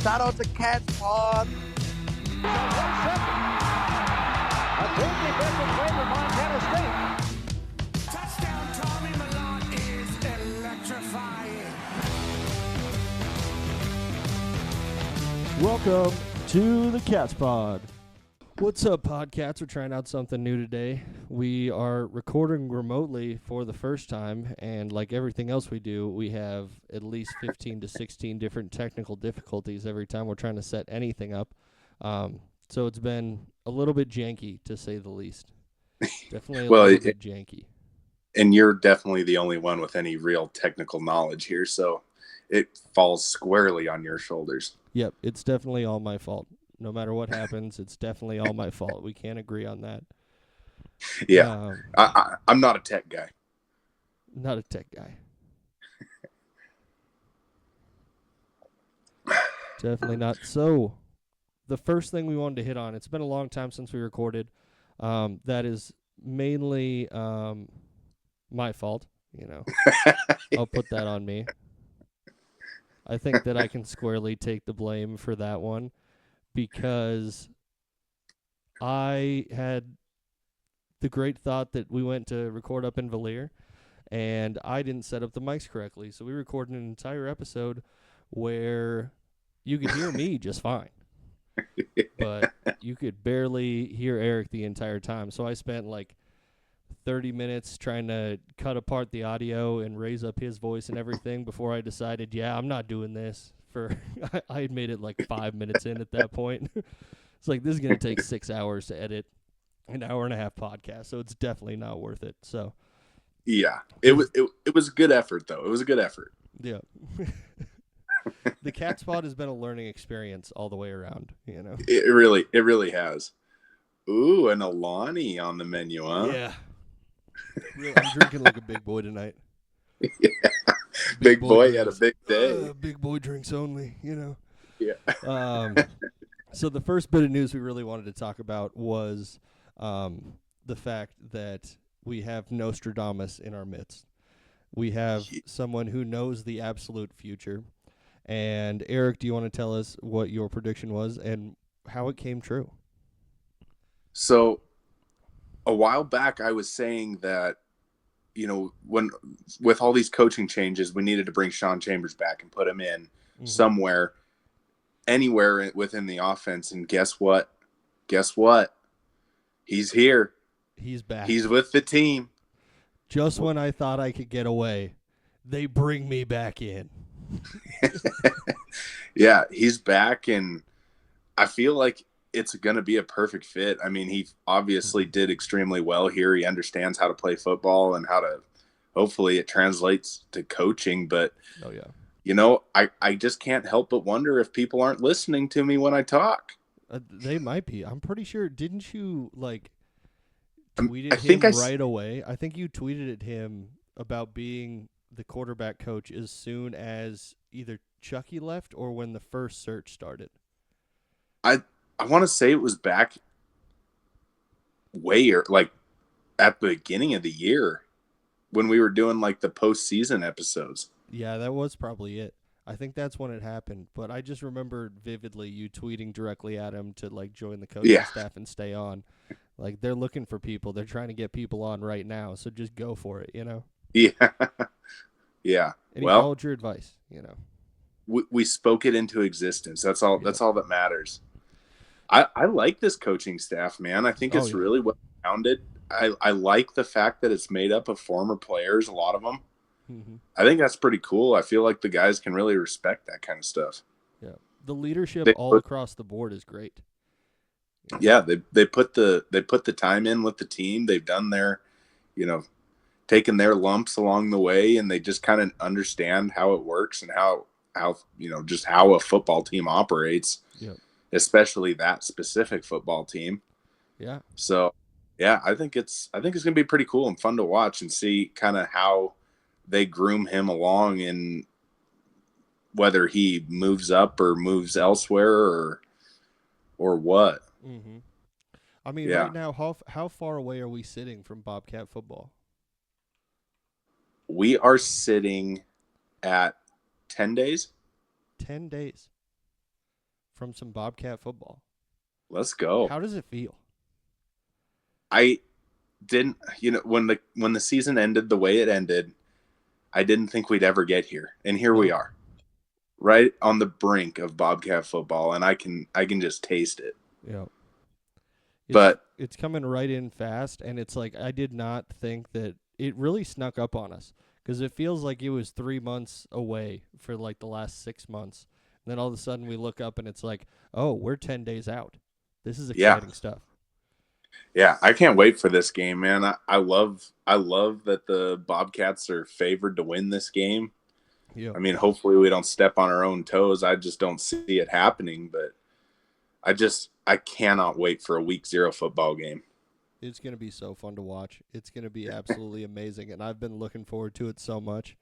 Shout out to Cats Pod. 1 second. A good defensive play for Montana State. Touchdown, Tommy Milan is electrifying. Welcome to the Cats Pod. What's up, Podcats? We're trying out something new today. We are recording remotely for the first time, and like everything else we do, we have at least 15 to 16 different technical difficulties every time we're trying to set anything up. So it's been a little bit janky, to say the least. Definitely a little bit janky. And you're definitely the only one with any real technical knowledge here, so it falls squarely on your shoulders. Yep, it's definitely all my fault. No matter what happens, it's definitely all my fault. We can't agree on that. Yeah, I'm not a tech guy. Not a tech guy. Definitely not. So, the first thing we wanted to hit on, it's been a long time since we recorded. That is mainly my fault, you know. I'll put that on me. I think that I can squarely take the blame for that one because I had the great thought that we went to record up in Valier, and I didn't set up the mics correctly. So we recorded an entire episode where you could hear me just fine, but you could barely hear Eric the entire time. So I spent like 30 minutes trying to cut apart the audio and raise up his voice and everything before I decided, yeah, I'm not doing this. I had made it like 5 minutes in at that point. It's like, this is going to take 6 hours to edit an hour and a half podcast, so it's definitely not worth it. So, yeah, it was a good effort, though. It was a good effort. Yeah. The Cat Spot has been a learning experience all the way around, you know. It really has. Ooh, an Alani on the menu, huh? Yeah. I'm drinking like a big boy tonight. Yeah. Big boy had a big day. Big boy drinks only, you know. Yeah. So the first bit of news we really wanted to talk about was the fact that we have Nostradamus in our midst. We have someone who knows the absolute future. And Eric, do you want to tell us what your prediction was and how it came true? So a while back, I was saying that, you know, when with all these coaching changes, we needed to bring Sean Chambers back and put him in somewhere, anywhere within the offense. And guess what? He's here. He's back. He's with the team. Just when I thought I could get away, they bring me back in. Yeah, he's back, and I feel like it's going to be a perfect fit. I mean, he obviously did extremely well here. He understands how to play football and how to – hopefully it translates to coaching. But, you know, I just can't help but wonder if people aren't listening to me when I talk. They might be. I'm pretty sure. Didn't you, like, tweet at him right away? I think you tweeted at him about being the quarterback coach as soon as either Chucky left or when the first search started. I want to say it was back like at the beginning of the year when we were doing like the postseason episodes. Yeah, that was probably it. I think that's when it happened. But I just remembered vividly you tweeting directly at him to like join the coaching staff and stay on. Like, they're looking for people. They're trying to get people on right now. So just go for it, you know? Yeah. Yeah. And he followed your advice, you know? We spoke it into existence. That's all. Yeah. That's all that matters. I like this coaching staff, man. I think it's really well rounded. I like the fact that it's made up of former players, a lot of them. Mm-hmm. I think that's pretty cool. I feel like the guys can really respect that kind of stuff. Yeah, the leadership across the board is great. Yeah, they put the time in with the team. They've done their, you know, taken their lumps along the way, and they just kind of understand how it works and how you know, just how a football team operates. Yep. Especially that specific football team. Yeah. So, yeah, I think it's going to be pretty cool and fun to watch and see kind of how they groom him along and whether he moves up or moves elsewhere or what. Mm-hmm. I mean, right now, how far away are we sitting from Bobcat football? We are sitting at 10 days. 10 days. from some Bobcat football. Let's go. How does it feel? I didn't, when the season ended the way it ended, I didn't think we'd ever get here, and here we are, right on the brink of Bobcat football, and I can just taste it. Yeah. But it's coming right in fast, and it's like I did not think that it really snuck up on us because it feels like it was 3 months away for like the last 6 months. And then all of a sudden we look up and it's like, oh, we're 10 days out. This is exciting stuff. Yeah, I can't wait for this game, man. I love that the Bobcats are favored to win this game. Yeah. I mean, hopefully we don't step on our own toes. I just don't see it happening, but I cannot wait for a week 0 football game. It's going to be so fun to watch. It's going to be absolutely amazing, and I've been looking forward to it so much.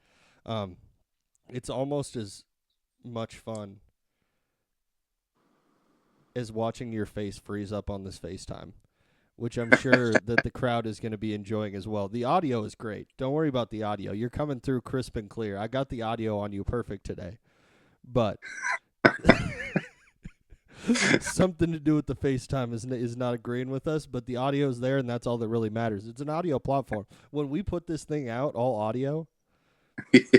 It's almost as much fun as watching your face freeze up on this FaceTime, which I'm sure that the crowd is going to be enjoying as well. The audio is great. Don't worry about the audio. You're coming through crisp and clear. I got the audio on you perfect today. But something to do with the FaceTime is not agreeing with us, but the audio is there, and that's all that really matters. It's an audio platform. When we put this thing out, all audio,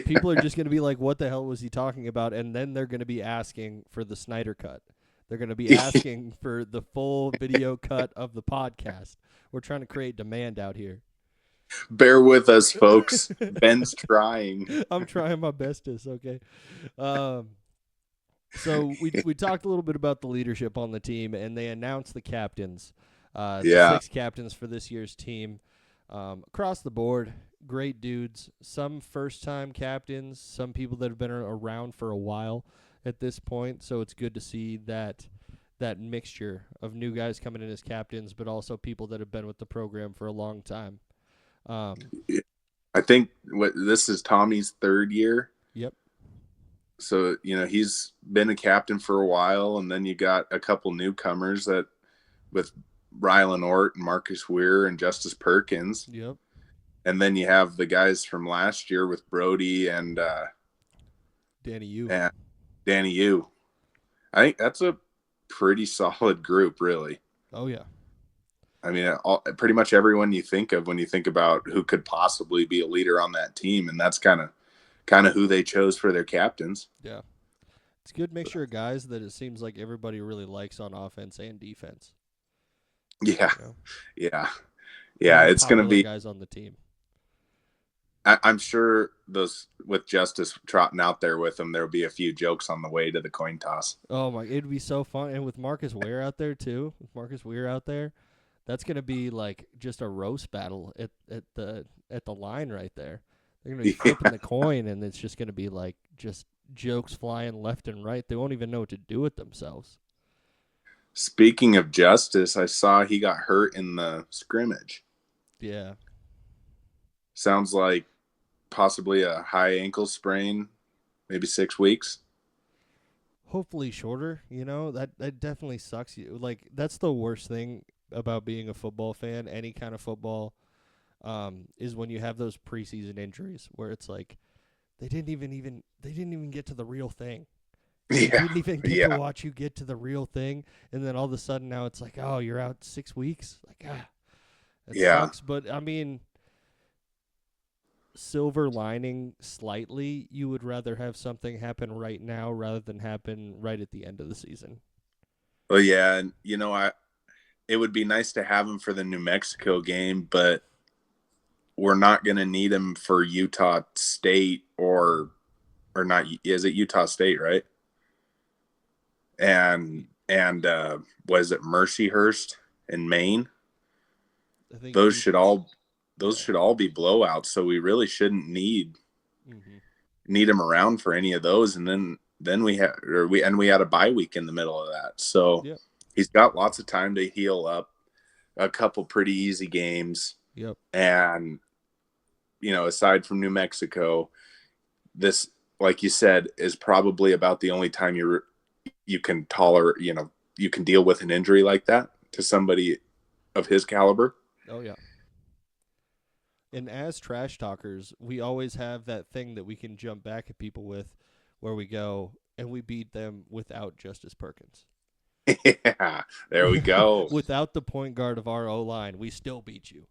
people are just going to be like, what the hell was he talking about? And then they're going to be asking for the Snyder cut. They're going to be asking for the full video cut of the podcast. We're trying to create demand out here. Bear with us, folks. Ben's trying. I'm trying my bestest, okay? So we talked a little bit about the leadership on the team, and they announced the captains. The 6 captains for this year's team. Across the board, great dudes. Some first-time captains, some people that have been around for a while at this point, so it's good to see that mixture of new guys coming in as captains, but also people that have been with the program for a long time. I think this is Tommy's 3rd year. Yep. So, he's been a captain for a while, and then you got a couple newcomers with Rylan Ort and Marcus Weir and Justice Perkins. Yep. And then you have the guys from last year with Brody and Danny Yu. And Danny Yu. I think that's a pretty solid group, really. Oh, yeah. I mean, pretty much everyone you think of when you think about who could possibly be a leader on that team, and that's kind of who they chose for their captains. Yeah. It's a good mixture of guys that it seems like everybody really likes on offense and defense. Yeah. You know? Yeah. It's going to be guys on the team. I'm sure those with Justice trotting out there with them, there'll be a few jokes on the way to the coin toss. Oh my, it'd be so fun. And with Marcus Weir out there too, that's going to be like just a roast battle at the line right there. They're going to be flipping the coin, and it's just going to be like just jokes flying left and right. They won't even know what to do with themselves. Speaking of Justice, I saw he got hurt in the scrimmage. Yeah. Sounds like possibly a high ankle sprain, maybe 6 weeks. Hopefully shorter, that definitely sucks. Like, that's the worst thing about being a football fan, any kind of football, is when you have those preseason injuries where it's like they didn't even get to the real thing. They didn't even get to watch you get to the real thing, and then all of a sudden now it's like, oh, you're out 6 weeks. Like, that sucks. But I mean, silver lining slightly, you would rather have something happen right now rather than happen right at the end of the season. Well, yeah, and it would be nice to have him for the New Mexico game, but we're not going to need him for Utah State or not. Is it Utah State, right? And was it Mercyhurst in Maine? I think those should all be blowouts. So we really shouldn't need him around for any of those. And then we had a bye week in the middle of that. So he's got lots of time to heal up. A couple pretty easy games. Yep. And aside from New Mexico, this, like you said, is probably about the only time you can tolerate, you can deal with an injury like that to somebody of his caliber. Oh, yeah. And as trash talkers, we always have that thing that we can jump back at people with where we go and we beat them without Justice Perkins. Yeah, there we go. Without the point guard of our O-line, we still beat you.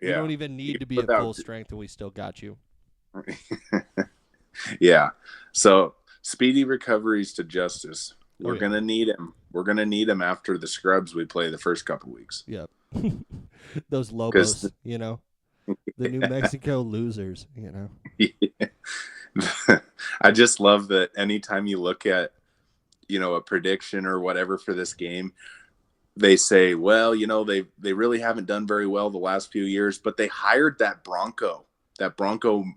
You Yeah. don't even need to be at Without- full strength, and we still got you. Yeah. So speedy recoveries to Justice. Oh, We're yeah. gonna need him. We're gonna need him after the scrubs we play the first couple weeks. Yep. Those Lobos, you know, the New Mexico losers, you know. I just love that anytime you look at, a prediction or whatever for this game, they say, well, they really haven't done very well the last few years, but they hired that Bronco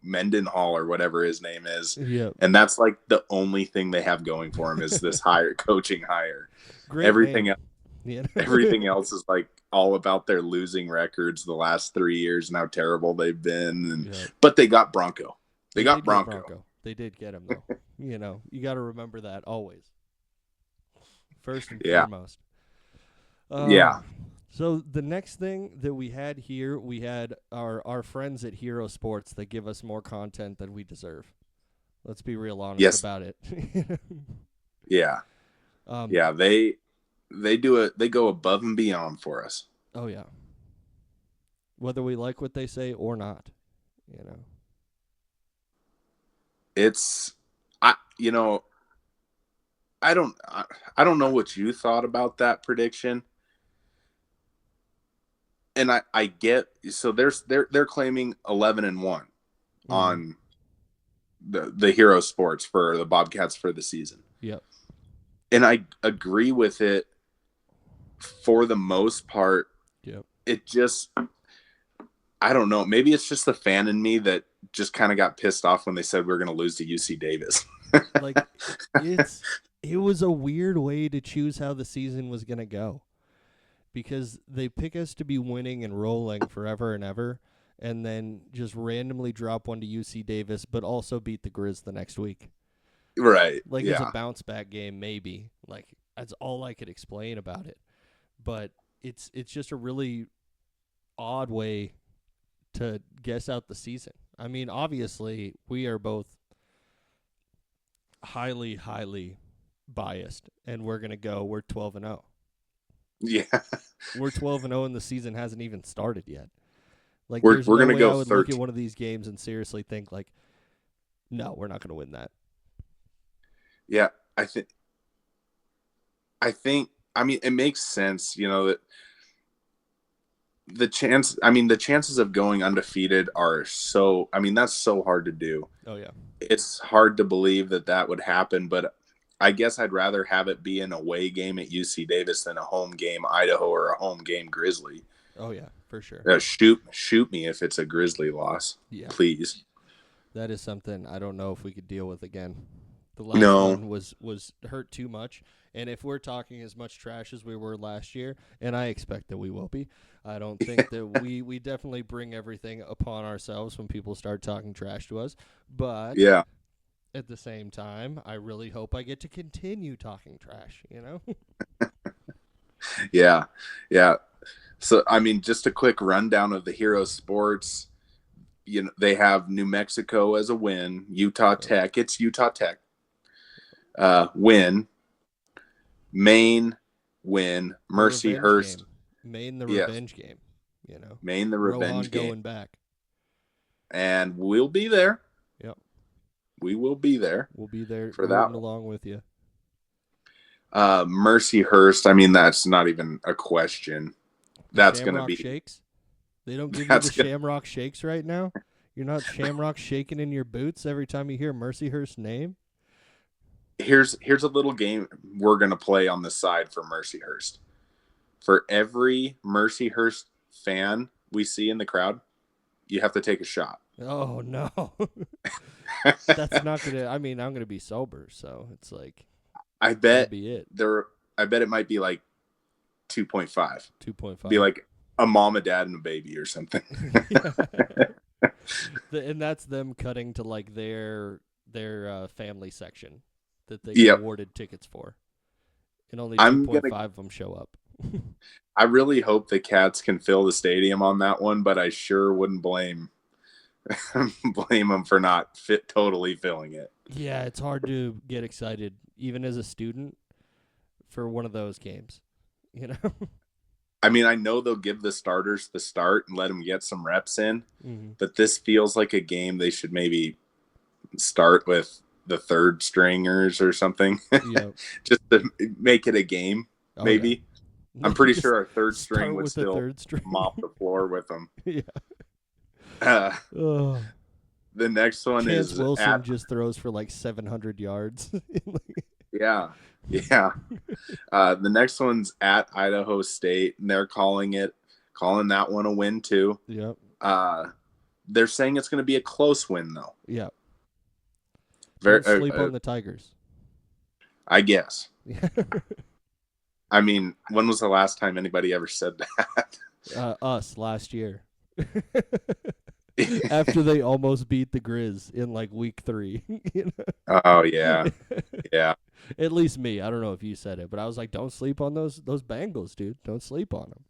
Mendenhall or whatever his name is. Yep. And that's like the only thing they have going for him is this coaching hire. Great Everything name. else, Yeah. everything else is like all about their losing records the last 3 years and how terrible they've been. And Yep. But they got Bronco. They got did get Bronco. They did get him, though. You got to remember that always. First and Yeah. foremost. Yeah. So the next thing that we had here, we had our friends at Hero Sports that give us more content than we deserve. Let's be real honest about it. Yeah. Yeah, they do it. They go above and beyond for us. Oh yeah. Whether we like what they say or not, I don't know what you thought about that prediction. And I get, so they're claiming 11-1 on the Hero Sports for the Bobcats for the season. Yep. And I agree with it for the most part. Yep. It just, I don't know. Maybe it's just the fan in me that just kind of got pissed off when they said we were going to lose to UC Davis. Like, it was a weird way to choose how the season was going to go, because they pick us to be winning and rolling forever and ever, and then just randomly drop one to UC Davis, but also beat the Grizz the next week. Right. Like, yeah. It's a bounce back game, maybe. Like, that's all I could explain about it. But it's just a really odd way to guess out the season. I mean, obviously, we are both highly, highly biased, and we're 12-0. Yeah. We're 12-0, and the season hasn't even started yet. Like, we're there's no going to way go I would 13. look at one of these games and seriously think, like, no, we're not going to win that. Yeah, I think, I mean, it makes sense, that the chances of going undefeated are so, that's so hard to do. Oh, yeah. It's hard to believe that would happen, but I guess I'd rather have it be an away game at UC Davis than a home game Idaho or a home game Grizzly. Oh, yeah, for sure. Shoot me if it's a Grizzly loss, please. That is something I don't know if we could deal with again. The last one was hurt too much, and if we're talking as much trash as we were last year, and I expect that we will be, I don't think that we definitely bring everything upon ourselves when people start talking trash to us. But yeah, at the same time, I really hope I get to continue talking trash. Yeah. So just a quick rundown of the Hero Sports. They have New Mexico as a win. Utah Tech. It's Utah Tech. Win. Maine win. Mercyhurst. Maine the revenge game. Maine the revenge Rohan game. going back. And we'll be there. Yep. We will be there. We'll be there for that along with you. Mercyhurst. That's not even a question. That's going to be shakes. They don't give you the Shamrock Shakes right now. You're not Shamrock shaking in your boots every time you hear Mercyhurst's name. Here's a little game we're going to play on the side for Mercyhurst. For every Mercyhurst fan we see in the crowd, you have to take a shot. Oh, no. That's not going to – I'm going to be sober, so it's like – I bet be it. I bet it might be like 2.5. 2.5. Be like a mom, a dad, and a baby or something. And that's them cutting to like their family section that they awarded tickets for. And only 2.5 of them show up. I really hope the Cats can fill the stadium on that one, but I sure wouldn't blame them for not totally filling it. Yeah, it's hard to get excited, even as a student, for one of those games. You know. I mean, I know they'll give the starters the start and let them get some reps in, Mm-hmm. but this feels like a game they should maybe start with the third stringers or something, Yeah. just to make it a game. Oh, Maybe yeah. I'm pretty Just sure our third start string would with the still third string. mop the floor with them. Yeah. Uh, Oh. the next one Chance is Wilson just throws for like 700 yards. yeah. The next one's at Idaho State, and they're calling that one a win too. Yep. They're saying it's going to be a close win though. Yeah. Very, Don't sleep on the Tigers. I guess. I mean, when was the last time anybody ever said that? Us last year. After they almost beat the Grizz in like week 3. You know? Oh yeah. Yeah. At least me. I don't know if you said it, but I was like, don't sleep on those Bengals, dude. Don't sleep on them.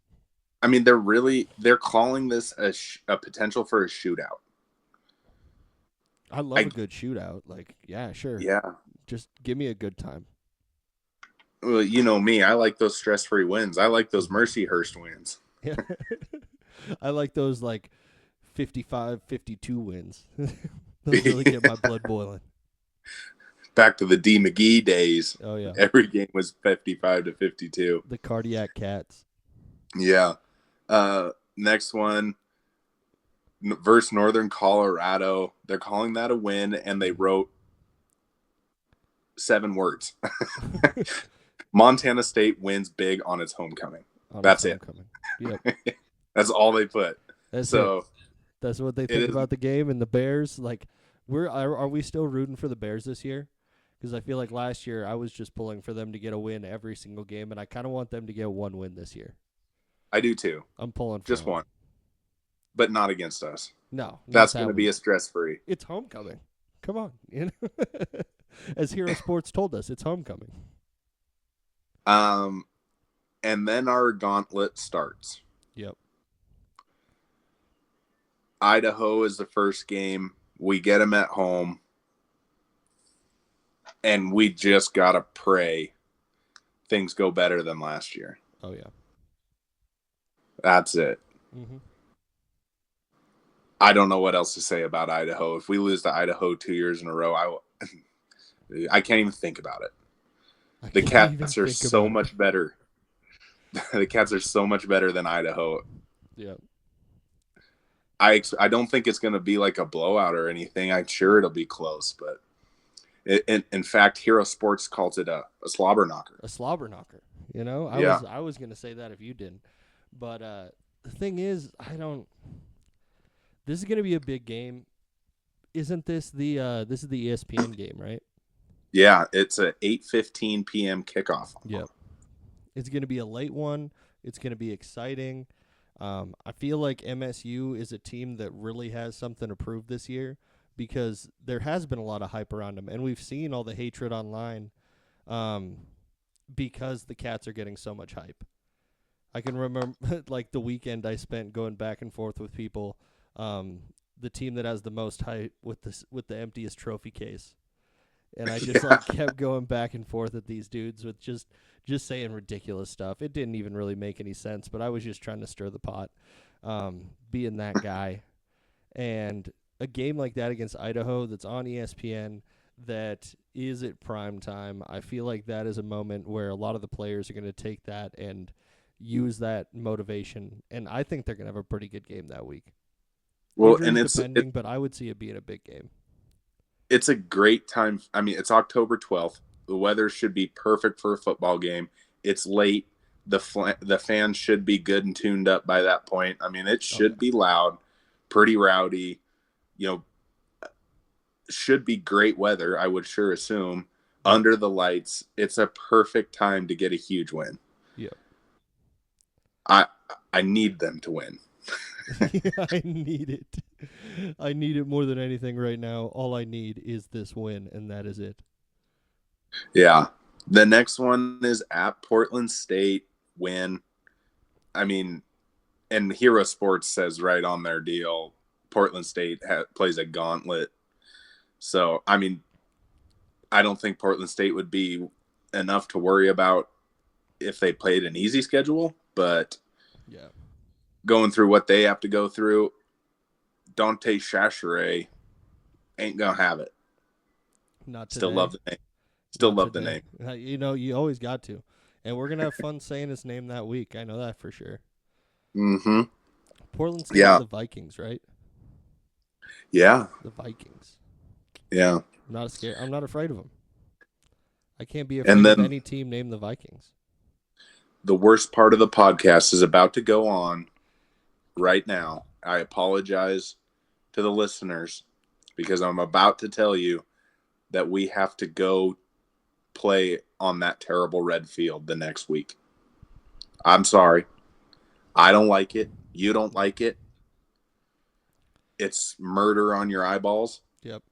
I mean, they're calling this a potential for a shootout. I love a good shootout. Like, yeah, sure. Yeah. Just give me a good time. Well, you know me. I like those stress-free wins. I like those Mercyhurst wins. Yeah. I like those like 55-52 wins. Those really get my blood boiling. Back to the D. McGee days. Oh yeah. Every game was 55-52. The cardiac cats. Yeah. Next one versus Northern Colorado. They're calling that a win, and they wrote 7 words. Montana State wins big on its homecoming. That's it. Yep. That's all they put. That's what they think about the game. And the Bears, like, are we still rooting for the Bears this year? Because I feel like last year I was just pulling for them to get a win every single game, and I kind of want them to get one win this year. I do too. I'm pulling for just them. one, but not against us. No, that's going to be a stress-free. It's homecoming. Come on, you know? As Hero Sports told us, it's homecoming. And then our gauntlet starts. Yep. Idaho is the first game. We get them at home. And we just got to pray things go better than last year. Oh, yeah. That's it. Mm-hmm. I don't know what else to say about Idaho. If we lose to Idaho 2 years in a row, I can't even think about it. The Cats are so much better. The Cats are so much better than Idaho. Yeah. I don't think it's going to be like a blowout or anything. I'm sure it'll be close, but in fact, Hero Sports calls it a slobber knocker. A slobber knocker. You know, I was going to say that if you didn't. But the thing is, this is going to be a big game. Isn't this this is the ESPN game, right? Yeah, it's a 8:15 p.m. kickoff. Yep. It's going to be a late one. It's going to be exciting. I feel like MSU is a team that really has something to prove this year because there has been a lot of hype around them, and we've seen all the hatred online because the Cats are getting so much hype. I can remember like the weekend I spent going back and forth with people. The team that has the most hype with the emptiest trophy case. And I just like kept going back and forth at these dudes with just saying ridiculous stuff. It didn't even really make any sense, but I was just trying to stir the pot, being that guy. And a game like that against Idaho that's on ESPN that is at prime time, I feel like that is a moment where a lot of the players are going to take that and use that motivation. And I think they're going to have a pretty good game that week. Well, Injuries and it's depending, but I would see it being a big game. It's a great time. I mean, it's October 12th. The weather should be perfect for a football game. It's late. The fans should be good and tuned up by that point. I mean, it should be loud, pretty rowdy. You know, should be great weather, I would sure assume. Under the lights, it's a perfect time to get a huge win. Yeah. I need them to win. Yeah, I need it. I need it more than anything right now. All I need is this win, and that is it. Yeah. The next one is at Portland State, win. I mean, and Hero Sports says right on their deal, Portland State plays a gauntlet. So, I mean, I don't think Portland State would be enough to worry about if they played an easy schedule, but Yeah. going through what they have to go through, Dante Chachere ain't gonna have it. Not today. Still love the name. Still Not love the today. name. You know, you always got to. And we're going to have fun saying his name that week. I know that for sure. Mm-hmm. Portland's Yeah. the Vikings, right? Yeah. The Vikings. Yeah. I'm not scared. I'm not afraid of them. I can't be afraid And of then any team named the Vikings. the worst part of the podcast is about to go on right now. I apologize to the listeners because I'm about to tell you that we have to go play on that terrible red field the next week. I'm sorry. I don't like it. You don't like it. It's murder on your eyeballs. Yep.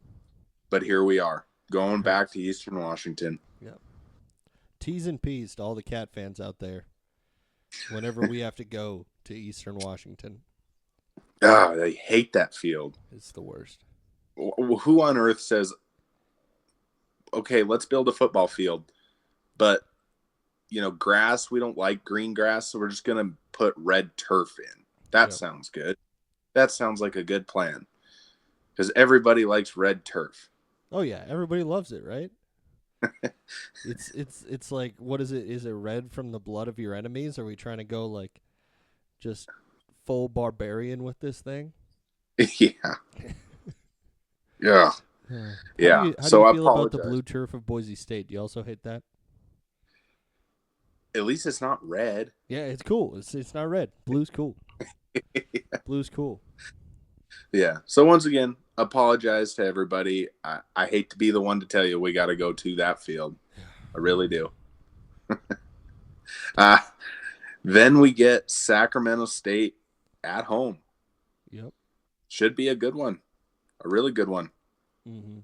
But here we are, going back to Eastern Washington. Yep. T's and P's to all the Cat fans out there whenever we have to go to Eastern Washington. I hate that field. It's the worst. Who on earth says, okay, let's build a football field, but, grass, we don't like green grass, so we're just going to put red turf in. That sounds good. That sounds like a good plan because everybody likes red turf. Oh, yeah. Everybody loves it, right? It's like, what is it? Is it red from the blood of your enemies? Are we trying to go like just full barbarian with this thing? Yeah. Yeah. How do you feel about the blue turf of Boise State? Do you also hate that? At least it's not red. Yeah, it's cool. It's not red. Blue's cool. Yeah. Blue's cool. Yeah. So once again, apologize to everybody. I hate to be the one to tell you we got to go to that field. I really do. Then we get Sacramento State at home. Yep. Should be a good one. A really good one. Mm-hmm.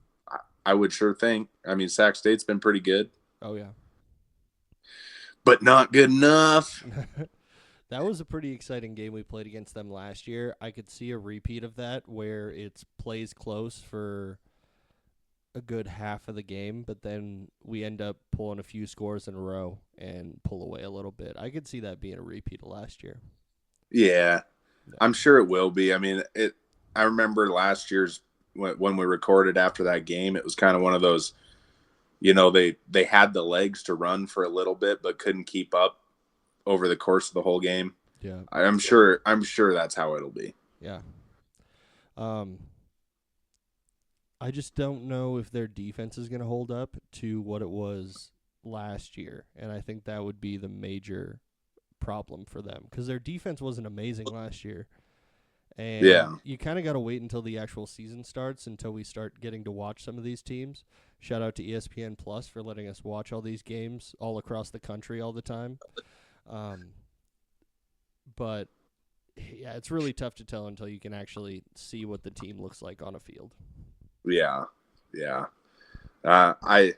I would sure think. I mean, Sac State's been pretty good. Oh, yeah. But not good enough. That was a pretty exciting game we played against them last year. I could see a repeat of that where it plays close for a good half of the game, but then we end up pulling a few scores in a row and pull away a little bit. I could see that being a repeat of last year. Yeah, I'm sure it will be. I mean, I remember last year's when we recorded after that game, it was kind of one of those, they had the legs to run for a little bit, but couldn't keep up over the course of the whole game. Yeah. I'm sure that's how it'll be. Yeah. I just don't know if their defense is going to hold up to what it was last year, and I think that would be the major problem for them because their defense wasn't amazing last year. And you kind of got to wait until the actual season starts until we start getting to watch some of these teams. Shout out to ESPN Plus for letting us watch all these games all across the country all the time. But yeah, it's really tough to tell until you can actually see what the team looks like on a field. Yeah. Yeah. I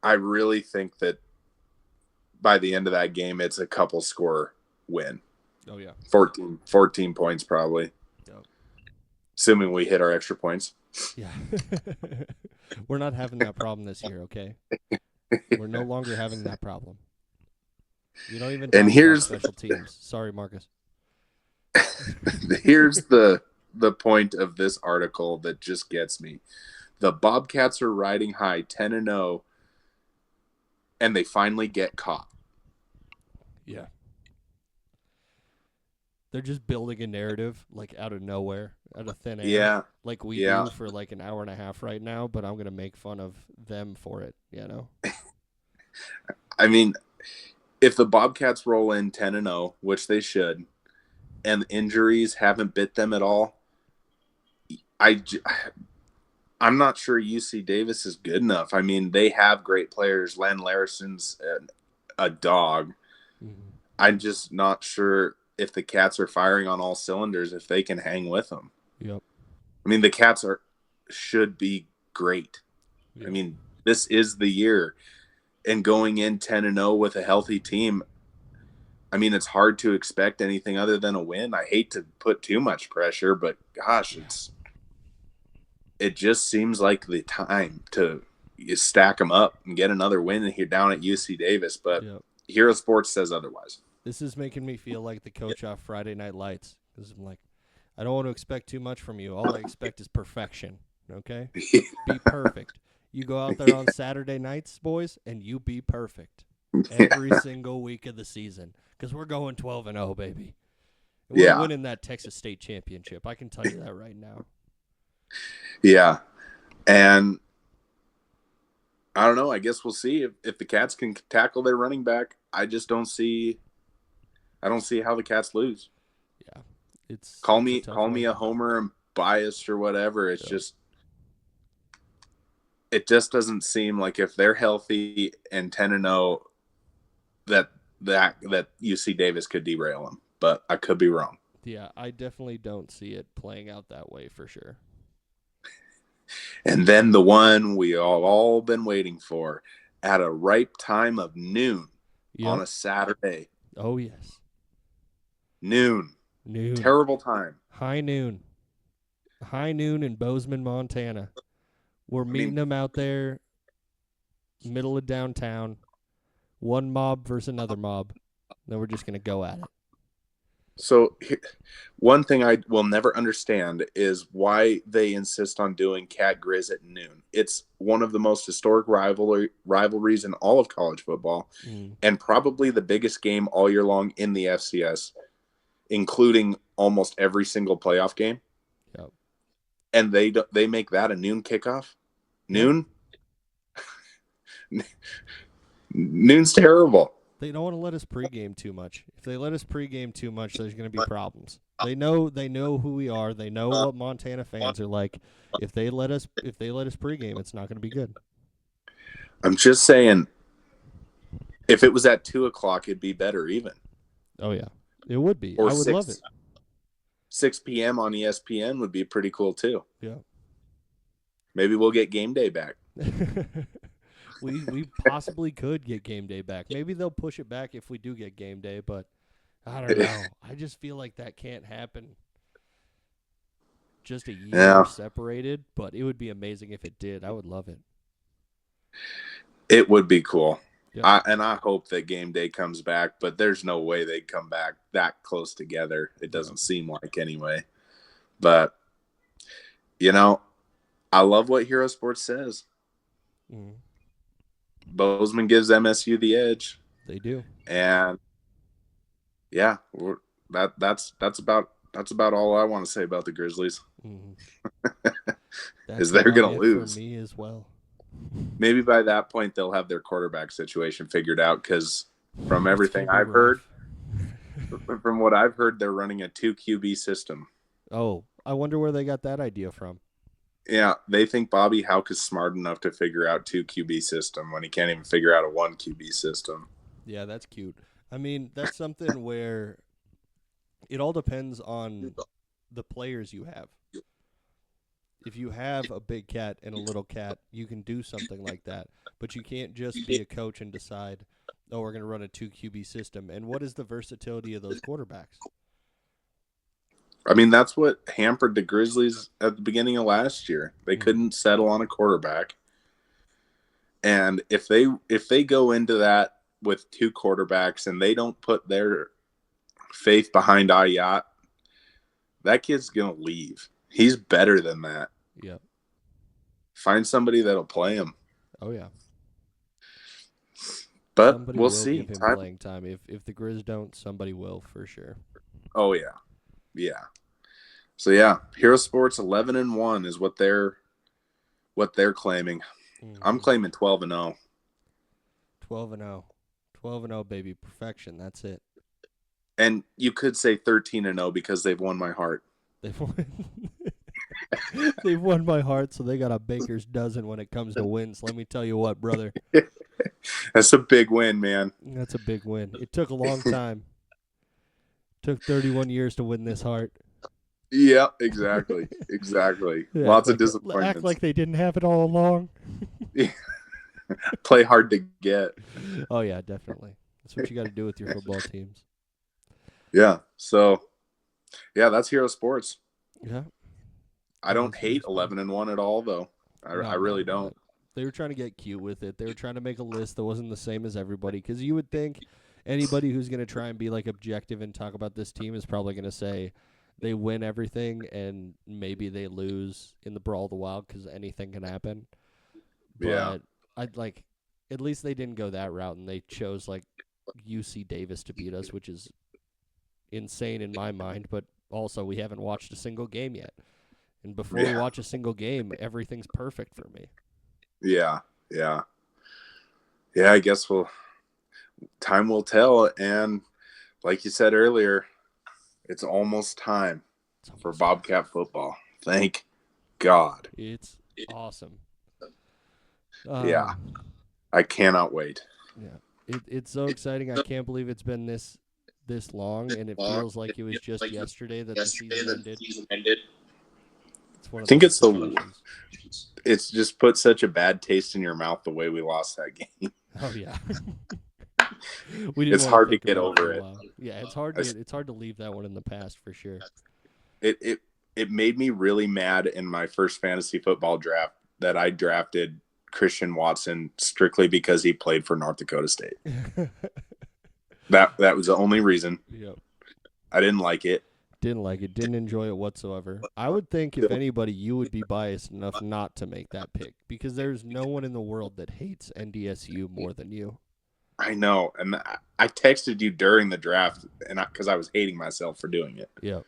really think that by the end of that game, it's a couple score win. Oh, yeah. 14 points probably. Yep. Assuming we hit our extra points. Yeah. We're not having that problem this year, okay? We're no longer having that problem. You don't even talk about special teams. Sorry, Marcus. Here's the point of this article that just gets me. The Bobcats are riding high 10-0, and they finally get caught. Yeah. They're just building a narrative, like, out of nowhere, out of thin air. Yeah. Like we do for, like, an hour and a half right now, but I'm going to make fun of them for it, I mean, if the Bobcats roll in 10-0, which they should, and injuries haven't bit them at all, I'm not sure UC Davis is good enough. I mean, they have great players. Len Larison's a dog. Mm-hmm. I'm just not sure if the Cats are firing on all cylinders, if they can hang with them. Yep. I mean, the Cats should be great. Yep. I mean, this is the year. And going in 10-0 with a healthy team, I mean, it's hard to expect anything other than a win. I hate to put too much pressure, but gosh, it just seems like the time to you stack them up and get another win here down at UC Davis. But Yep. Hero Sports says otherwise. This is making me feel like the coach off Friday Night Lights. Because I'm like, I don't want to expect too much from you. All I expect is perfection. Okay? Be perfect. You go out there on Saturday nights, boys, and you be perfect every single week of the season. Because we're going 12-0, baby. And we're winning that Texas State championship. I can tell you that right now. Yeah. And I don't know. I guess we'll see if the Cats can tackle their running back. I don't see how the Cats lose. Yeah. Call me a homer and biased or whatever. It's just it just doesn't seem like if they're healthy and 10-0 that UC Davis could derail them. But I could be wrong. Yeah, I definitely don't see it playing out that way for sure. And then the one we all been waiting for at a ripe time of noon on a Saturday. Oh, yes. Noon. Terrible time. High noon in Bozeman, Montana. We're meeting them out there, middle of downtown. One mob versus another mob. Then we're just going to go at it. So one thing I will never understand is why they insist on doing Cat Grizz at noon. It's one of the most historic rivalries in all of college football and probably the biggest game all year long in the FCS, including almost every single playoff game. Yep. And they make that a noon kickoff? Noon? Noon's terrible. They don't want to let us pregame too much. If they let us pregame too much, there's going to be problems. They know who we are. They know what Montana fans are like. If they let us pregame, it's not going to be good. I'm just saying, if it was at 2:00, it'd be better even. Oh yeah, it would be. Or I would love it. 6 p.m. on ESPN would be pretty cool too. Yeah. Maybe we'll get game day back. We possibly could get game day back. Maybe they'll push it back if we do get game day, but I don't know. I just feel like that can't happen. Just a year separated, but it would be amazing if it did. I would love it. It would be cool. Yep. And I hope that game day comes back, but there's no way they'd come back that close together. It doesn't seem like anyway. But, I love what Hero Sports says. Mm-hmm. Bozeman gives MSU the edge. They do. And yeah, that's about all I want to say about the Grizzlies. Mm-hmm. Is they're going to lose. For me as well. Maybe by that point they'll have their quarterback situation figured out because from everything I've heard, from what I've heard, they're running a 2 QB system. Oh, I wonder where they got that idea from. Yeah, they think Bobby Houck is smart enough to figure out 2 QB system when he can't even figure out a 1 QB system. Yeah, that's cute. I mean, that's something where it all depends on the players you have. If you have a big cat and a little cat, you can do something like that. But you can't just be a coach and decide, oh, we're going to run a 2 QB system. And what is the versatility of those quarterbacks? I mean, that's what hampered the Grizzlies at the beginning of last year. They couldn't settle on a quarterback. And if they go into that with 2 quarterbacks and they don't put their faith behind Ayat, that kid's going to leave. He's better than that. Yeah. Find somebody that'll play him. Oh, yeah. But somebody we'll will see. Give him playing time. If the Grizz don't, somebody will for sure. Oh, yeah. Yeah. So, yeah, Hero Sports 11-1 is what they're claiming. Mm-hmm. I'm claiming 12-0. 12-0. 12-0, baby. Perfection. That's it. And you could say 13-0 because they've won my heart. They've won my heart, so they got a baker's dozen when it comes to wins. Let me tell you what, brother. That's a big win, man. That's a big win. It took a long time. It took 31 years to win this heart. Yeah, exactly. Exactly. Lots of disappointments. Act like they didn't have it all along. Play hard to get. Oh, yeah, definitely. That's what you got to do with your football teams. Yeah. So, yeah, that's Hero Sports. Yeah. I don't hate 11-1 at all, though. I really don't. They were trying to get cute with it. They were trying to make a list that wasn't the same as everybody. Because you would think anybody who's going to try and be like objective and talk about this team is probably going to say they win everything and maybe they lose in the Brawl of the Wild because anything can happen. Yeah. But I'd like at least they didn't go that route and they chose like UC Davis to beat us, which is insane in my mind. But also we haven't watched a single game yet. And before we watch a single game, everything's perfect for me. Yeah. I guess time will tell. And like you said earlier, it's almost time for Bobcat football. Thank God. It's awesome. Yeah. I cannot wait. Yeah. It's so exciting. I can't believe it's been this long, and it feels like it was just yesterday that the season ended. I think it's just put such a bad taste in your mouth the way we lost that game. Oh yeah. It's hard to get over it. Yeah, it's hard to leave that one in the past for sure. It made me really mad in my first fantasy football draft that I drafted Christian Watson strictly because he played for North Dakota State. That was the only reason. Yep. I didn't like it. Didn't enjoy it whatsoever. I would think if anybody, you would be biased enough not to make that pick because there's no one in the world that hates NDSU more than you. I know, and I texted you during the draft, and because I was hating myself for doing it. Yeah.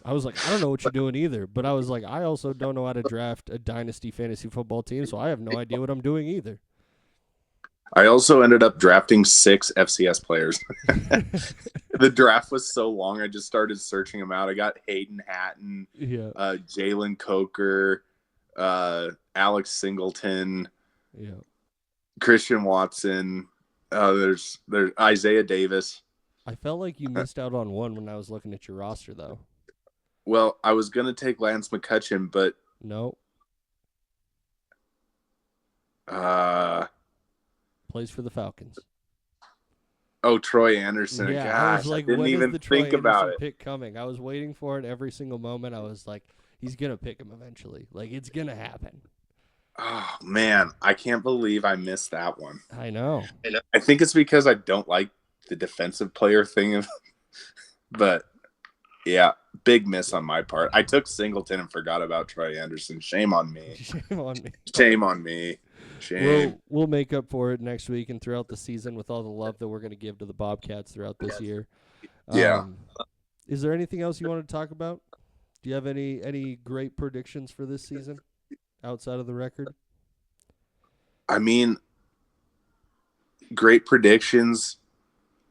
I was like, I don't know what you're doing either, but I was like, I also don't know how to draft a dynasty fantasy football team, so I have no idea what I'm doing either. I also ended up drafting 6 FCS players. The draft was so long, I just started searching them out. I got Hayden Hatton, Jalen Coker, Alex Singleton, Christian Watson. There's Isaiah Davis. I felt like you missed out on one when I was looking at your roster, though. Well, I was going to take Lance McCutcheon, but... No. Plays for the Falcons. Oh, Troy Anderson. Yeah, gosh, I was like, I didn't when even is the Troy think about Anderson it. pick coming? I was waiting for it every single moment. I was like, he's going to pick him eventually. Like, it's going to happen. Oh, man. I can't believe I missed that one. I know. I think it's because I don't like the defensive player thing. But, yeah, big miss on my part. I took Singleton and forgot about Troy Anderson. Shame on me. Shame on me. Shame on me. Shame. We'll make up for it next week and throughout the season with all the love that we're going to give to the Bobcats throughout this year. Yeah. Is there anything else you want to talk about? Do you have any great predictions for this season outside of the record? I mean, great predictions.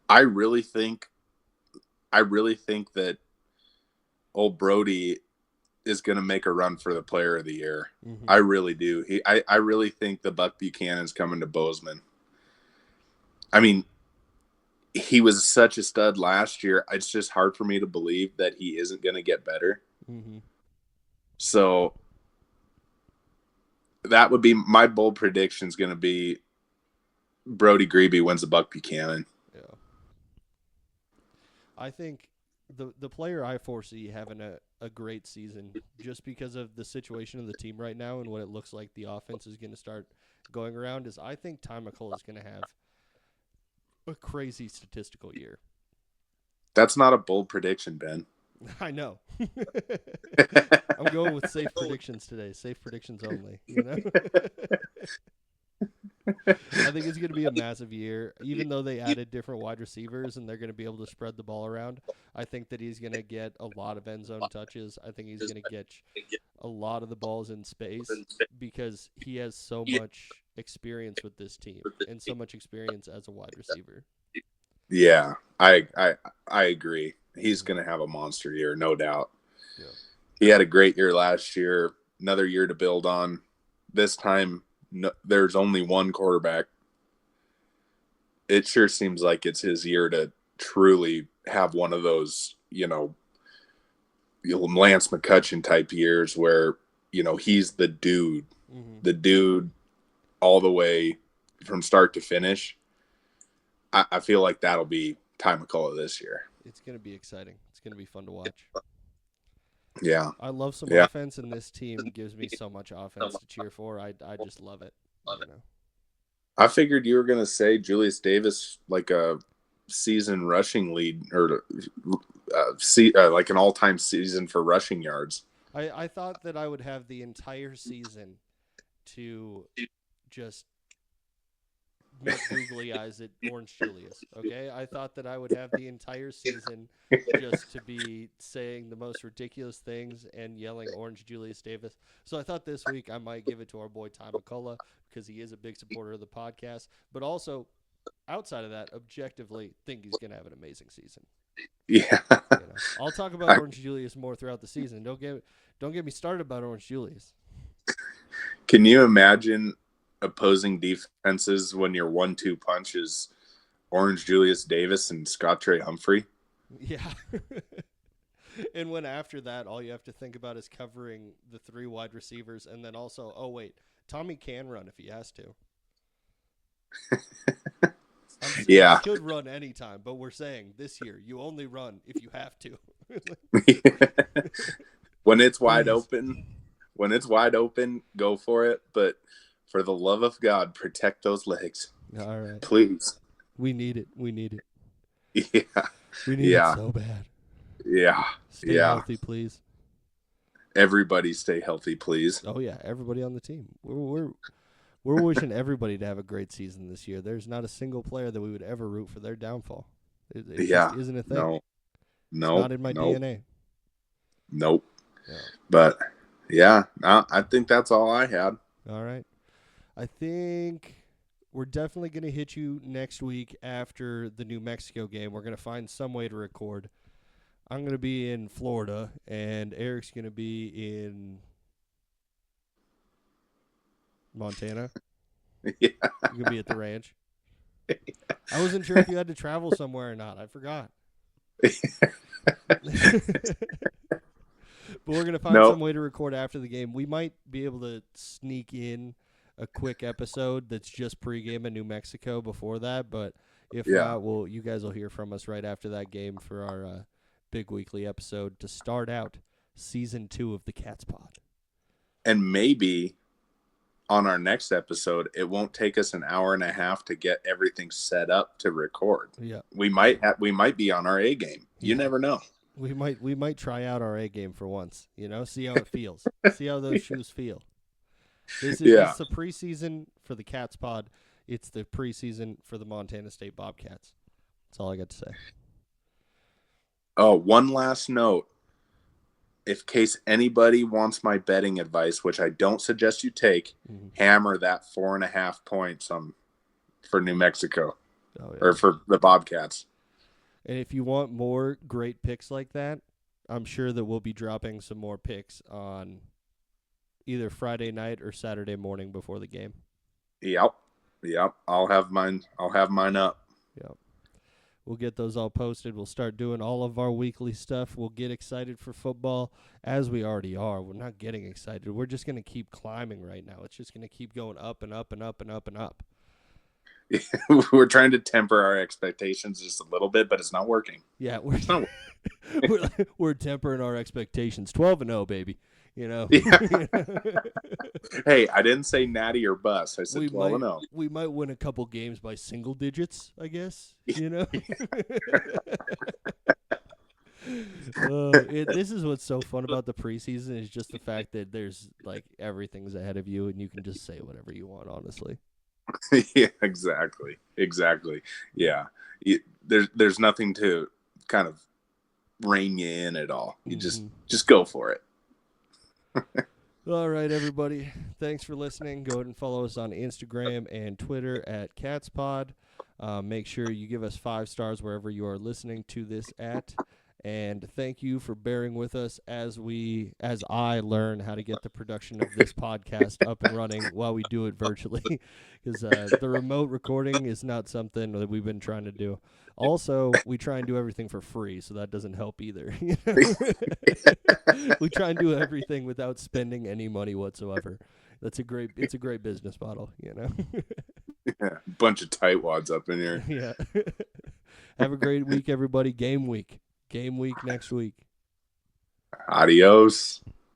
I really think that old Brody is going to make a run for the player of the year. Mm-hmm. I really do. I really think the Buck Buchanan's coming to Bozeman. I mean, he was such a stud last year. It's just hard for me to believe that he isn't going to get better. Mm-hmm. So that would be my bold prediction is going to be Brody Grebe wins the Buck Buchanan. Yeah. I think the player I foresee having a great season just because of the situation of the team right now and what it looks like the offense is going to start going around is I think Ty McCullough is going to have a crazy statistical year. That's not a bold prediction, Ben. I know. I'm going with safe predictions today. Safe predictions only. You know? I think it's going to be a massive year. Even though they added different wide receivers and they're going to be able to spread the ball around, I think that he's going to get a lot of end zone touches. I think he's going to get a lot of the balls in space because he has so much experience with this team and so much experience as a wide receiver. Yeah, I agree. He's going to have a monster year, no doubt. Yeah. He had a great year last year, another year to build on. This time, there's only one quarterback. It sure seems like it's his year to truly have one of those, Lance McCutcheon type years where, he's the dude, the dude all the way from start to finish. I feel like that'll be Ty McCullough this year. It's going to be exciting. It's going to be fun to watch. Yeah. I love some Yeah. offense, and this team gives me so much offense to cheer for. I just love it. You know? I figured you were going to say Julius Davis, like a season rushing lead, or like an all-time season for rushing yards. I thought that I would have the entire season to just make googly eyes at Orange Julius. Okay, I thought that I would have the entire season just to be saying the most ridiculous things and yelling Orange Julius Davis. So I thought this week I might give it to our boy Ty McCullough because he is a big supporter of the podcast, but also outside of that, objectively think he's going to have an amazing season. Yeah. You know? I'll talk about Orange Julius more throughout the season. Don't get me started about Orange Julius. Can you imagine opposing defenses when your 1-2 punch is Orange Julius Davis and Scott Trey Humphrey? Yeah. And when after that, all you have to think about is covering the 3 wide receivers, and then also, oh wait, Tommy can run if he has to. Yeah. He could run anytime, but we're saying this year you only run if you have to. When it's wide open, go for it. But for the love of God, protect those legs. All right. Please. We need it. Yeah. We need it so bad. Yeah. Stay healthy, please. Everybody stay healthy, please. Oh yeah, everybody on the team. We're wishing everybody to have a great season this year. There's not a single player that we would ever root for their downfall. It just isn't a thing. No. It's not in my DNA. Nope. Yeah. But yeah, I think that's all I had. All right. I think we're definitely going to hit you next week after the New Mexico game. We're going to find some way to record. I'm going to be in Florida, and Eric's going to be in Montana. Yeah. You're going to be at the ranch. I wasn't sure if you had to travel somewhere or not. I forgot. But we're going to find some way to record after the game. We might be able to sneak in a quick episode that's just pregame in New Mexico before that. But if not, you guys will hear from us right after that game for our big weekly episode to start out season 2 of the Cats Pod. And maybe on our next episode, it won't take us an hour and a half to get everything set up to record. Yeah. We might be on our A game. You never know. We might try out our A game for once, see how it feels. See how those shoes feel. This is the preseason for the Cats Pod. It's the preseason for the Montana State Bobcats. That's all I got to say. Oh, one last note. In case anybody wants my betting advice, which I don't suggest you take, hammer that 4.5 points for New Mexico or for the Bobcats. And if you want more great picks like that, I'm sure that we'll be dropping some more picks on either Friday night or Saturday morning before the game. Yep. I'll have mine up. Yep. We'll get those all posted. We'll start doing all of our weekly stuff. We'll get excited for football as we already are. We're not getting excited. We're just going to keep climbing right now. It's just going to keep going up and up and up and up and up. We're trying to temper our expectations just a little bit, but it's not working. Yeah, we're tempering our expectations. 12-0, baby. Yeah. Hey, I didn't say natty or bust. I said 12-0. We might win a couple games by single digits, I guess. This is what's so fun about the preseason is just the fact that there's everything's ahead of you and you can just say whatever you want, honestly. Yeah, exactly. Yeah. There's nothing to kind of rein you in at all. You just go for it. All right, everybody. Thanks for listening. Go ahead and follow us on Instagram and Twitter at CatsPod. Make sure you give us 5 stars wherever you are listening to this at. And thank you for bearing with us as I learn how to get the production of this podcast up and running while we do it virtually. Because the remote recording is not something that we've been trying to do. Also, we try and do everything for free, so that doesn't help either. We try and do everything without spending any money whatsoever. It's a great business model, Yeah, bunch of tightwads up in here. Yeah. Have a great week, everybody. Game week next week. Adios.